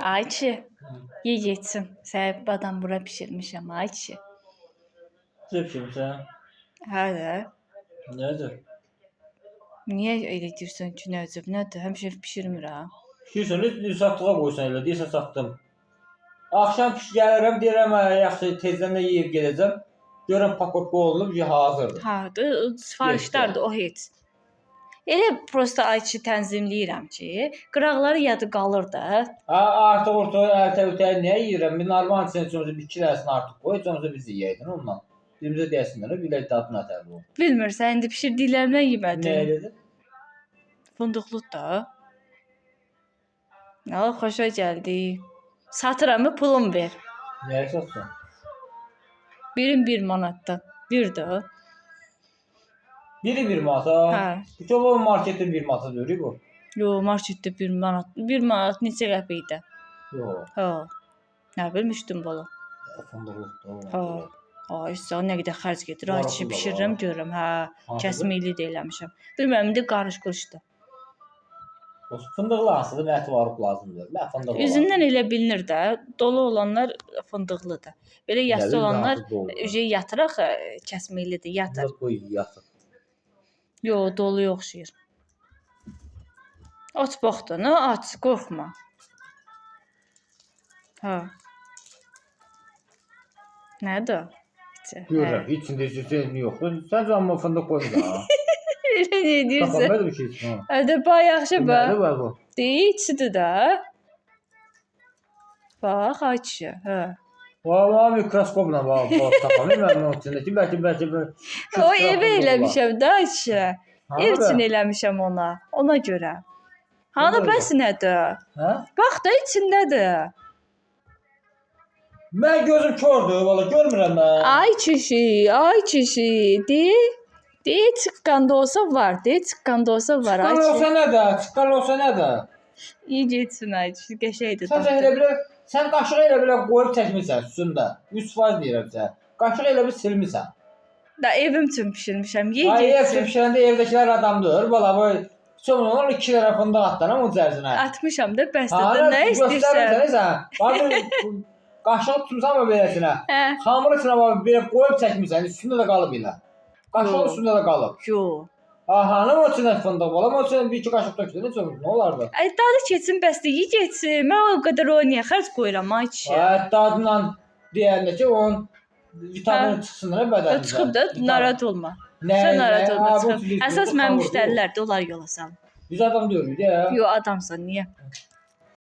Ayçi, ye geçsin. Sənə badam bura pişirmişəm, Ayçi. Ne pişirmişsən? Hədə. Nədir? Niyə elə deyirsən ki, nəcib nədir? Həmişə pişirmirəm. Pişirsən, satdığa qoysan elə, deyirsən satdım. Axşam gəlirəm, deyirəm, yaxşı, tezdən də yeyib gedəcəm. Görürəm, pakotka olunub, hazırdır. Hə, sifarişlərdir o heç. Elə prosta Ayçi tənzimləyirəm ki, qıraqları yadı qalır da. Artıq orta əltə-ütəyi niyə yeyirəm? Bir normal sən üçün bir 2 dənəsini artıq qoy, sonra biz yeyəydin ondan. Birimizə deyəsinlər, bir də dadına tər bu. Bilmirsən, indi bişirdiklərimdən yemədin. Nə edəcək? Fındıqlı da. Nə xoşa gəldi. Satıram, pulum ver. Nəyə satsan? Birin 1 manatdan. Bir də. Biri 1 manata. Hə. Bu çoğu marketdə 1 manata görür bu. Yo, marketdə 1 manat. 1 manat neçə qəpikdə? Yox. Hə. Nə bilmişdim bala. Fındıqlı. Hə. Ay, sən nə qədər xərc gedir. Ayçi bişirirəm, görürəm. Hə, kəsməkli də eləmişəm. Bilmirəm, indi qarış-quruşdur. O fındıqlı hansıdır, nə etibarı lazımdır. Mən fındıqlı. Üzündən elə bilinir də, dolu olanlar fındıqlıdır. Belə yassı olanlar yatıraq kəsməklidir, yatır. Qoy yatır. Yo, dolu oxşayır. Aç baxdı, nə aç, qorxma. Hə. Nədir? Görürəm, içində heç nə yoxdur. Sən amma fındıq qoymusan. Elə nə deyirsən? Tapamadım ki, heç nə. Hədə bax yaxşı bax. Nədir var bu? Deyir, içidir də. Bax, Ayçi, hə. Valla mikroskopla bax, tapamıyorum mən onun içindəki, bəlkə. O evə eləmişəm də, Ayçi. Ev üçün eləmişəm ona görə. Hanı bəs nədir? Hə? Bax da içindədir. Mən gözüm kördür, valla görmürəm mən. Ay kişi, de, çıqqanda olsa var, çıqqanda olsa var. Çıxan olsa nədir? İyi getsin Ayçi, qəşəydir. Sən qaşığı elə belə qoyub çəkmirsən üstündə. 100% deyirəm sən. Qaşığı elə bir silmirsən. Da evim üçün pişirmişəm, ye getsin. Ay, ev üçün getsin. pişirəndə evdəkilər adamdır, valla bu. Sonra 2 dənə fındıq atlanam o cərzinə. Atmışam da bəstədə, nə istəyirsən? Göstərirsən, qaşığı tutmuşsan mı beləsinə? Hə. Xamır içinə belə qoyub çəkmirsən, üstündə də qalıb elə. Qaşığın üstündə də qalıb. Yo. Aha, nə o üçün fındıq var? Amma o üçün bir iki qaşıq tökdün, nə olardı? Ay, dadı keçsin bəstə, ye getsin. Mən o qədər o niyə xərc qoyuram ay kişi? Ay, dadla deyəndə ki, onun vitamini çıxsın da bədənində. Çıxıb da, narahat olma. Sən narahat olma, çıxıb. Əsas mənim müştərilərdir, onlar yola salın. Biz adam deyirik, ya. Yo, adamsan, niyə?